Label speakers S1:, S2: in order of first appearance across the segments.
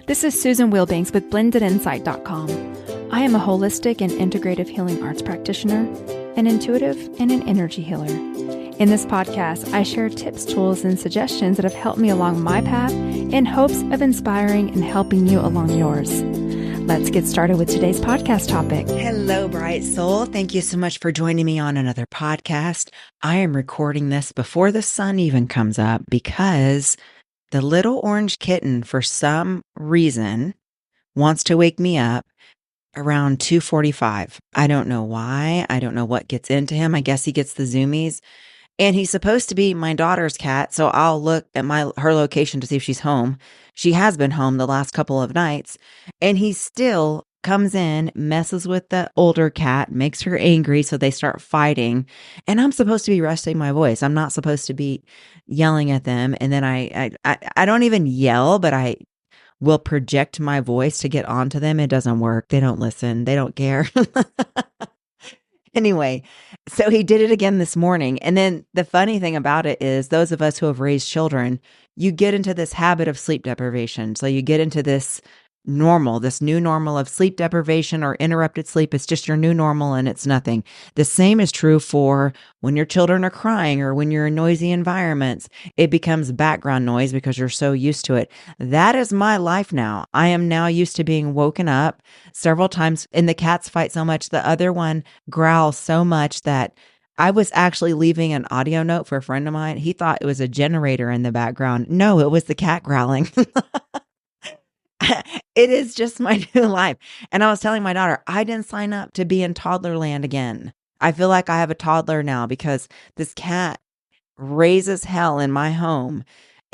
S1: This is Susan Wilbanks with blendedinsight.com. I am a holistic and integrative healing arts practitioner, an intuitive, and an energy healer. In this podcast, I share tips, tools, and suggestions that have helped me along my path in hopes of inspiring and helping you along yours. Let's get started with today's podcast topic.
S2: Hello, bright soul. Thank you so much for joining me on another podcast. I am recording this before the sun even comes up because the little orange kitten, for some reason, wants to wake me up around 2:45. I don't know why. I don't know what gets into him. I guess he gets the zoomies. And he's supposed to be my daughter's cat, so I'll look at her location to see if she's home. She has been home the last couple of nights, and he still comes in, messes with the older cat, makes her angry, so they start fighting. And I'm supposed to be resting my voice. I'm not supposed to be yelling at them. And then I don't even yell, but I will project my voice to get onto them. It doesn't work. They don't listen. They don't care. Anyway, so he did it again this morning. And then the funny thing about it is those of us who have raised children, you get into this habit of sleep deprivation. So you get into this new normal of sleep deprivation or interrupted sleep. It's just your new normal and it's nothing. The same is true for when your children are crying or when you're in noisy environments. It becomes background noise because you're so used to it. That is my life now. I am now used to being woken up several times, and the cats fight so much. The other one growls so much that I was actually leaving an audio note for a friend of mine. He thought it was a generator in the background. No, it was the cat growling. It is just my new life. And I was telling my daughter, I didn't sign up to be in toddler land again. I feel like I have a toddler now because this cat raises hell in my home.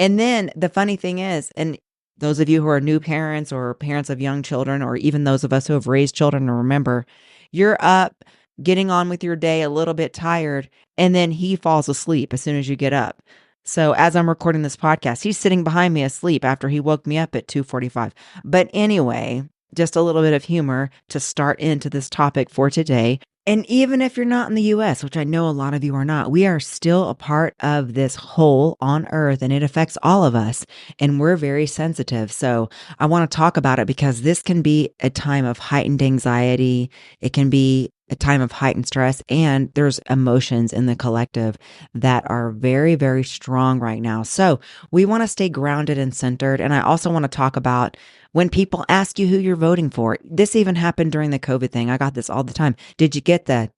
S2: And then the funny thing is, and those of you who are new parents or parents of young children, or even those of us who have raised children, and remember, you're up getting on with your day a little bit tired, and then he falls asleep as soon as you get up. So as I'm recording this podcast, he's sitting behind me asleep after he woke me up at 2:45. But anyway, just a little bit of humor to start into this topic for today. And even if you're not in the US, which I know a lot of you are not, we are still a part of this whole on earth and it affects all of us. And we're very sensitive. So I want to talk about it because this can be a time of heightened anxiety. It can be a time of heightened stress, and there's emotions in the collective that are very, very strong right now. So we want to stay grounded and centered. And I also want to talk about when people ask you who you're voting for. This even happened during the COVID thing. I got this all the time. Did you get that?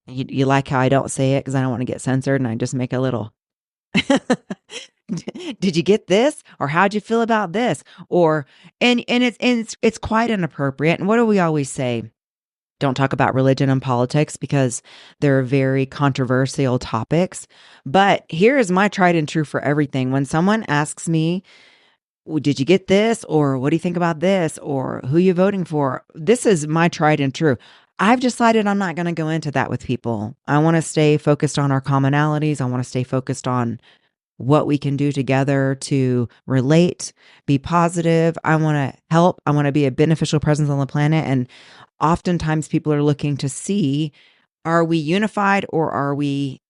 S2: You like how I don't say it because I don't want to get censored and I just make a little, did you get this? Or how'd you feel about this? Or, and it's quite inappropriate. And what do we always say? Don't talk about religion and politics because they're very controversial topics. But here is my tried and true for everything. When someone asks me, well, did you get this? Or what do you think about this? Or who you voting for? This is my tried and true. I've decided I'm not going to go into that with people. I want to stay focused on our commonalities. I want to stay focused on what we can do together to relate, be positive. I want to help. I want to be a beneficial presence on the planet. And oftentimes people are looking to see, are we unified or are we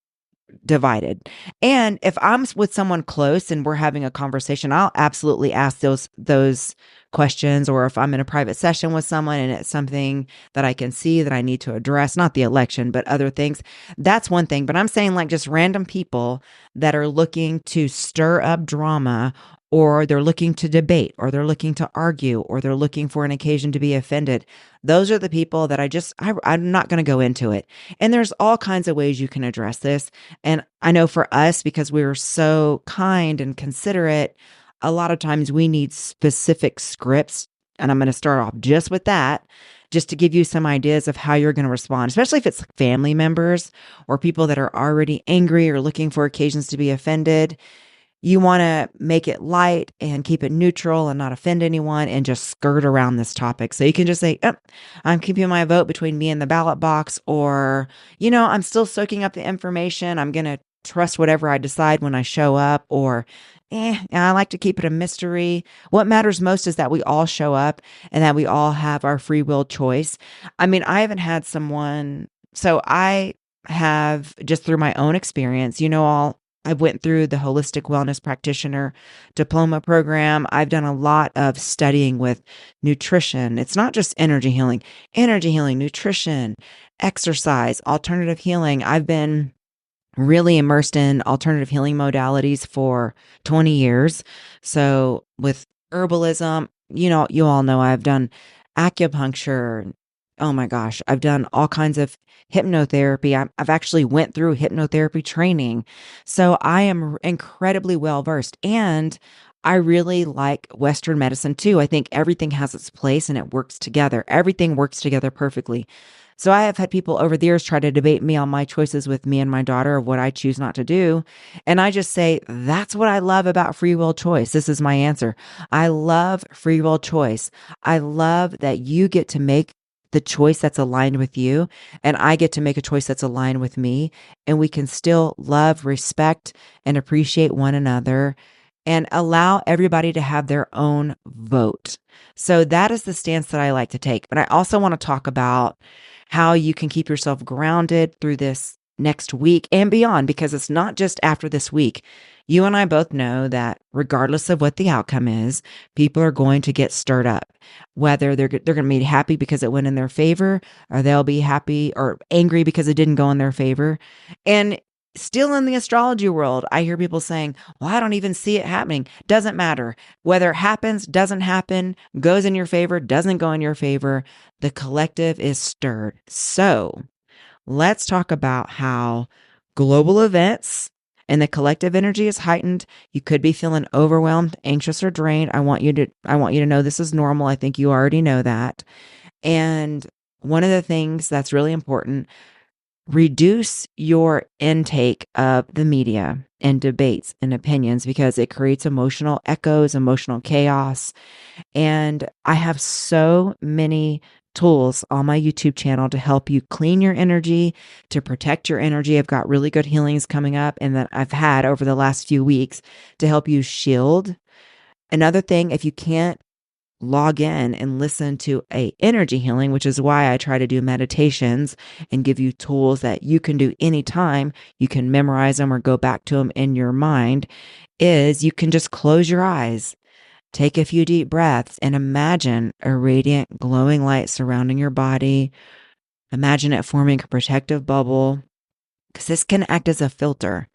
S2: divided? And if I'm with someone close and we're having a conversation, I'll absolutely ask those questions. Or if I'm in a private session with someone and it's something that I can see that I need to address, not the election, but other things, that's one thing. But I'm saying like just random people that are looking to stir up drama, or they're looking to debate, or they're looking to argue, or they're looking for an occasion to be offended. Those are the people that I'm not going to go into it. And there's all kinds of ways you can address this. And I know for us, because we're so kind and considerate, a lot of times we need specific scripts. And I'm going to start off just with that, just to give you some ideas of how you're going to respond, especially if it's family members or people that are already angry or looking for occasions to be offended. You want to make it light and keep it neutral and not offend anyone and just skirt around this topic. So you can just say, I'm keeping my vote between me and the ballot box, or, I'm still soaking up the information. I'm going to trust whatever I decide when I show up, or, I like to keep it a mystery. What matters most is that we all show up and that we all have our free will choice. I mean, I haven't had someone, so I have, just through my own experience, I went through the holistic wellness practitioner diploma program. I've done a lot of studying with nutrition. It's not just energy healing, nutrition, exercise, alternative healing. I've been really immersed in alternative healing modalities for 20 years. So with herbalism, you all know I've done acupuncture. Oh my gosh, I've done all kinds of hypnotherapy. I've actually went through hypnotherapy training. So I am incredibly well versed, and I really like Western medicine too. I think everything has its place and it works together. Everything works together perfectly. So I have had people over the years try to debate me on my choices with me and my daughter of what I choose not to do. And I just say, that's what I love about free will choice. This is my answer. I love free will choice. I love that you get to make the choice that's aligned with you, and I get to make a choice that's aligned with me. And we can still love, respect, and appreciate one another and allow everybody to have their own vote. So that is the stance that I like to take. But I also want to talk about how you can keep yourself grounded through this next week and beyond, because it's not just after this week. You and I both know that regardless of what the outcome is, people are going to get stirred up, whether they're going to be happy because it went in their favor, or they'll be happy or angry because it didn't go in their favor. And still in the astrology world, I hear people saying, well, I don't even see it happening. Doesn't matter. Whether it happens, doesn't happen, goes in your favor, doesn't go in your favor, the collective is stirred. So let's talk about how global events and the collective energy is heightened. You could be feeling overwhelmed, anxious, or drained. I want you to know this is normal. I think you already know that. And one of the things that's really important, reduce your intake of the media and debates and opinions, because it creates emotional echoes, emotional chaos. And I have so many tools on my YouTube channel to help you clean your energy, to protect your energy. I've got really good healings coming up and that I've had over the last few weeks to help you shield. Another thing, if you can't log in and listen to a energy healing, which is why I try to do meditations and give you tools that you can do anytime, you can memorize them or go back to them in your mind, is you can just close your eyes, take a few deep breaths, and imagine a radiant glowing light surrounding your body. Imagine it forming a protective bubble, because this can act as a filter,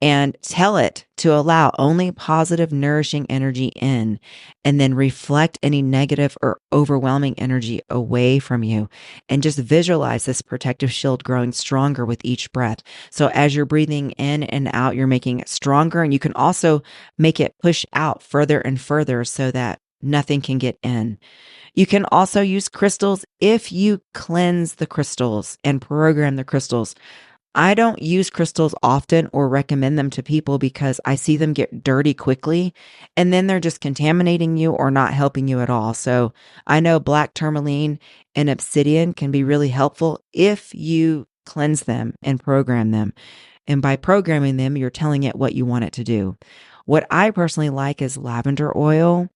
S2: and tell it to allow only positive, nourishing energy in, and then reflect any negative or overwhelming energy away from you. And just visualize this protective shield growing stronger with each breath. So as you're breathing in and out, you're making it stronger, and you can also make it push out further and further so that nothing can get in. You can also use crystals if you cleanse the crystals and program the crystals. I don't use crystals often or recommend them to people because I see them get dirty quickly, and then they're just contaminating you or not helping you at all. So I know black tourmaline and obsidian can be really helpful if you cleanse them and program them. And by programming them, you're telling it what you want it to do. What I personally like is lavender oil.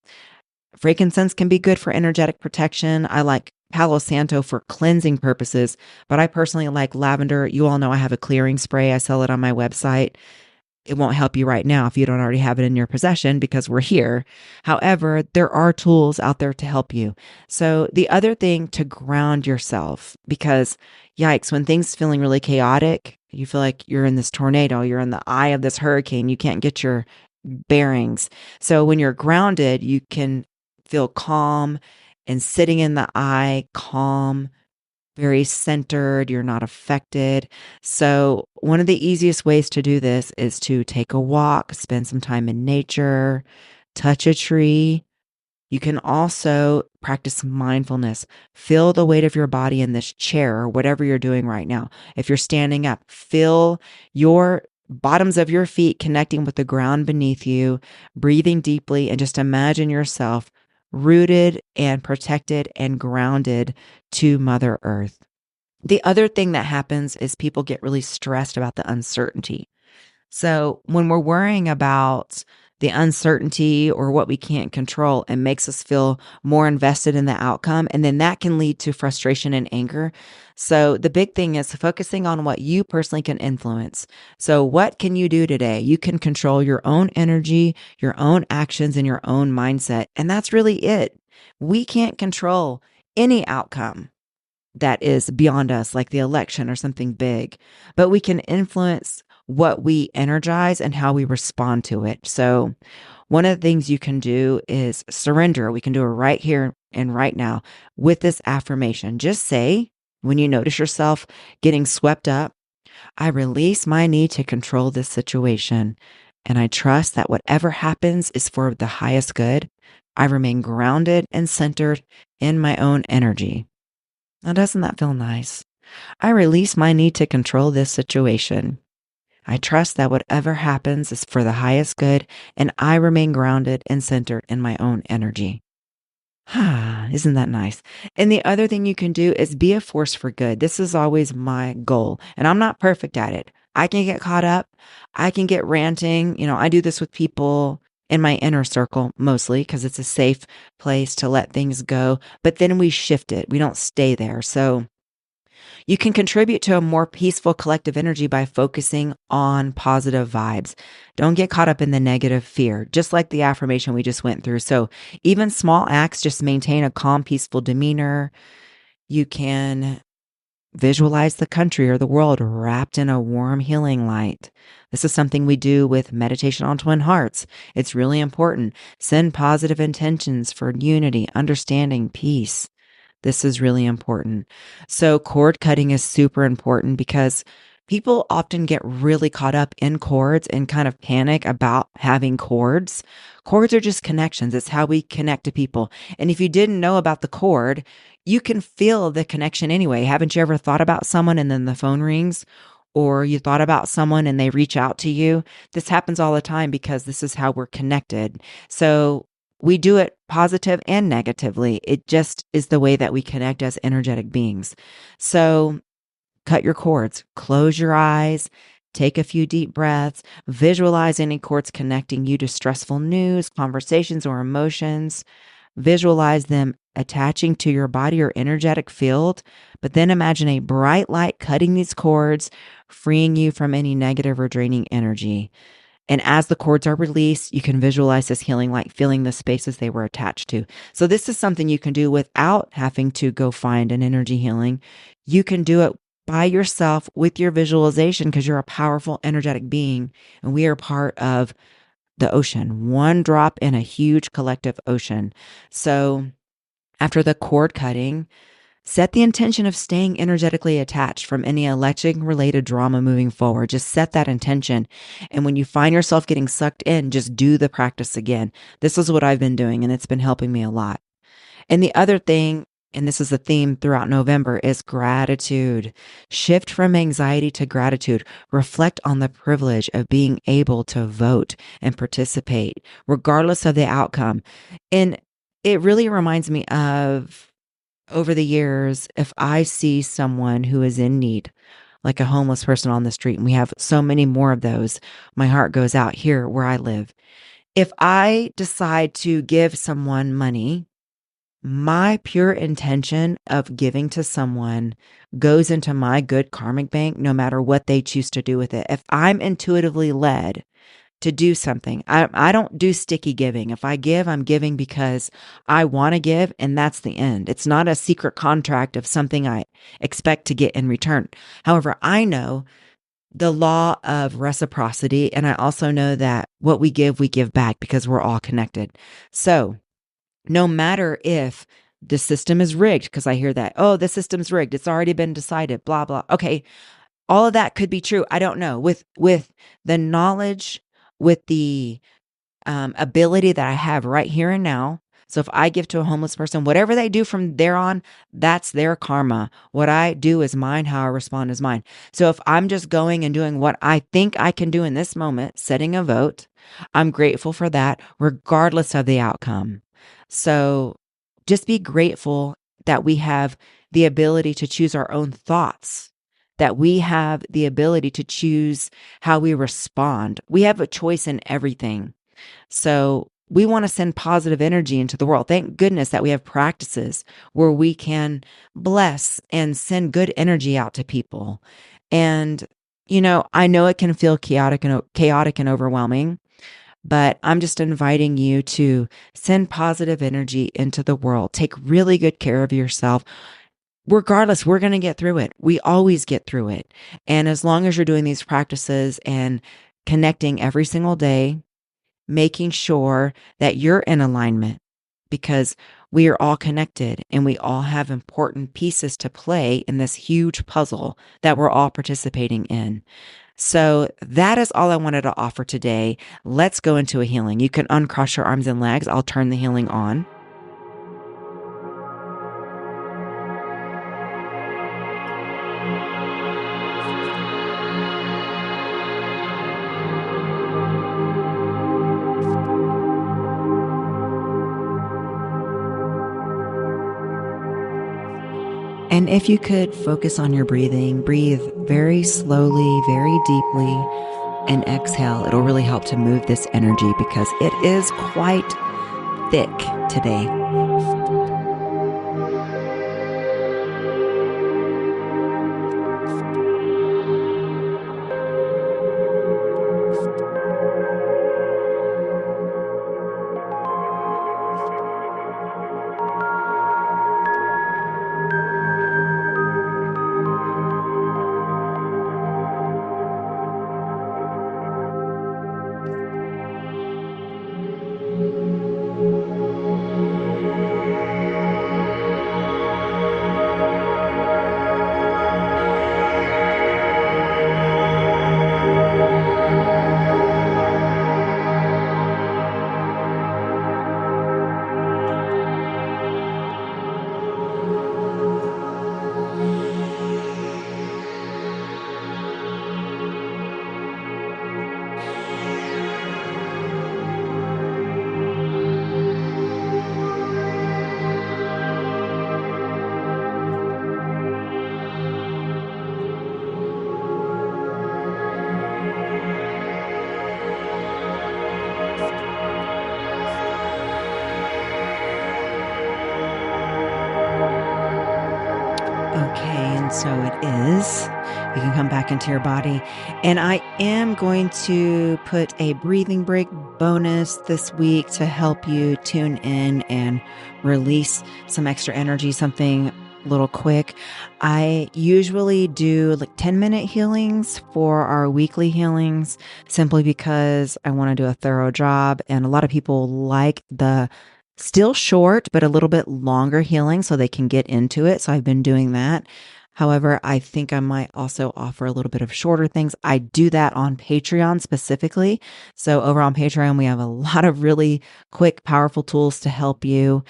S2: Frankincense can be good for energetic protection. I like Palo Santo for cleansing purposes, but I personally like lavender. You all know I have a clearing spray. I sell it on my website. It won't help you right now if you don't already have it in your possession because we're here. However, there are tools out there to help you. So the other thing, to ground yourself, because yikes, when things feeling really chaotic, you feel like you're in this tornado, you're in the eye of this hurricane, you can't get your bearings. So when you're grounded, you can feel calm and sitting in the eye, calm, very centered. You're not affected. So one of the easiest ways to do this is to take a walk, spend some time in nature, touch a tree. You can also practice mindfulness. Feel the weight of your body in this chair or whatever you're doing right now. If you're standing up, feel your bottoms of your feet connecting with the ground beneath you, breathing deeply, and just imagine yourself rooted and protected and grounded to Mother Earth. The other thing that happens is people get really stressed about the uncertainty. So when we're worrying about the uncertainty or what we can't control, and makes us feel more invested in the outcome. And then that can lead to frustration and anger. So the big thing is focusing on what you personally can influence. So what can you do today? You can control your own energy, your own actions, and your own mindset. And that's really it. We can't control any outcome that is beyond us, like the election or something big, but we can influence what we energize and how we respond to it. So, one of the things you can do is surrender. We can do it right here and right now with this affirmation. Just say, when you notice yourself getting swept up, I release my need to control this situation, and I trust that whatever happens is for the highest good. I remain grounded and centered in my own energy. Now, doesn't that feel nice? I release my need to control this situation. I trust that whatever happens is for the highest good, and I remain grounded and centered in my own energy. Ah, isn't that nice? And the other thing you can do is be a force for good. This is always my goal, and I'm not perfect at it. I can get caught up. I can get ranting. I do this with people in my inner circle mostly because it's a safe place to let things go. But then we shift it. We don't stay there. So you can contribute to a more peaceful collective energy by focusing on positive vibes. Don't get caught up in the negative fear, just like the affirmation we just went through. So even small acts just maintain a calm, peaceful demeanor. You can visualize the country or the world wrapped in a warm, healing light. This is something we do with meditation on twin hearts. It's really important. Send positive intentions for unity, understanding, peace. This is really important. So cord cutting is super important because people often get really caught up in cords and kind of panic about having cords. Cords are just connections. It's how we connect to people. And if you didn't know about the cord, you can feel the connection anyway. Haven't you ever thought about someone and then the phone rings? Or you thought about someone and they reach out to you? This happens all the time because this is how we're connected. So we do it positive and negatively. It just is the way that we connect as energetic beings. So cut your cords, close your eyes, take a few deep breaths, visualize any cords connecting you to stressful news, conversations, or emotions. Visualize them attaching to your body or energetic field, but then imagine a bright light cutting these cords, freeing you from any negative or draining energy. And as the cords are released, you can visualize this healing light filling the spaces they were attached to. So this is something you can do without having to go find an energy healing. You can do it by yourself with your visualization because you're a powerful, energetic being, and we are part of the ocean, one drop in a huge collective ocean. So after the cord cutting, set the intention of staying energetically attached from any election related drama moving forward. Just set that intention. And when you find yourself getting sucked in, just do the practice again. This is what I've been doing, and it's been helping me a lot. And the other thing, and this is the theme throughout November, is gratitude. Shift from anxiety to gratitude. Reflect on the privilege of being able to vote and participate, regardless of the outcome. And it really reminds me of over the years, if I see someone who is in need, like a homeless person on the street, and we have so many more of those, my heart goes out here where I live. If I decide to give someone money, my pure intention of giving to someone goes into my good karmic bank, no matter what they choose to do with it. If I'm intuitively led to do something, I don't do sticky giving. If I give, I'm giving because I want to give, and that's the end. It's not a secret contract of something I expect to get in return. However, I know the law of reciprocity, and I also know that what we give back because we're all connected. So no matter if the system is rigged, because I hear that, oh, the system's rigged, it's already been decided, blah, blah. Okay, all of that could be true. I don't know. With the knowledge, with the ability that I have right here and now. So if I give to a homeless person, whatever they do from there on, that's their karma. What I do is mine. How I respond is mine. So if I'm just going and doing what I think I can do in this moment, setting a vote, I'm grateful for that, regardless of the outcome. So just be grateful that we have the ability to choose our own thoughts, that we have the ability to choose how we respond. We have a choice in everything. So we want to send positive energy into the world. Thank goodness that we have practices where we can bless and send good energy out to people. And I know it can feel chaotic and overwhelming, but I'm just inviting you to send positive energy into the world. Take really good care of yourself. Regardless, we're going to get through it. We always get through it. And as long as you're doing these practices and connecting every single day, making sure that you're in alignment, because we are all connected and we all have important pieces to play in this huge puzzle that we're all participating in. So that is all I wanted to offer today. Let's go into a healing. You can uncross your arms and legs. I'll turn the healing on. And if you could focus on your breathing, breathe very slowly, very deeply, and exhale. It'll really help to move this energy because it is quite thick today. Okay, and so it is. You can come back into your body. And I am going to put a breathing break bonus this week to help you tune in and release some extra energy, something a little quick. I usually do like 10-minute healings for our weekly healings simply because I want to do a thorough job. And a lot of people like the still short, but a little bit longer healing so they can get into it. So I've been doing that. However, I think I might also offer a little bit of shorter things. I do that on Patreon specifically. So over on Patreon, we have a lot of really quick, powerful tools to help you.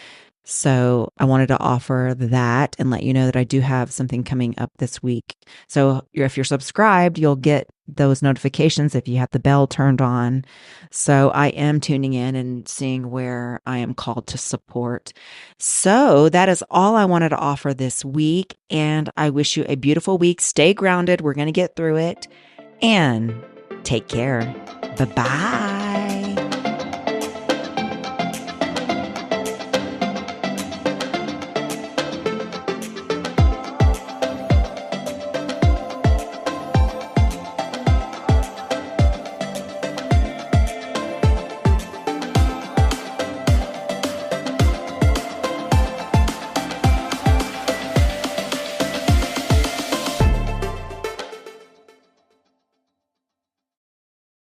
S2: So I wanted to offer that and let you know that I do have something coming up this week. So if you're subscribed, you'll get those notifications if you have the bell turned on. So I am tuning in and seeing where I am called to support. So that is all I wanted to offer this week. And I wish you a beautiful week. Stay grounded. We're going to get through it and take care. Bye-bye.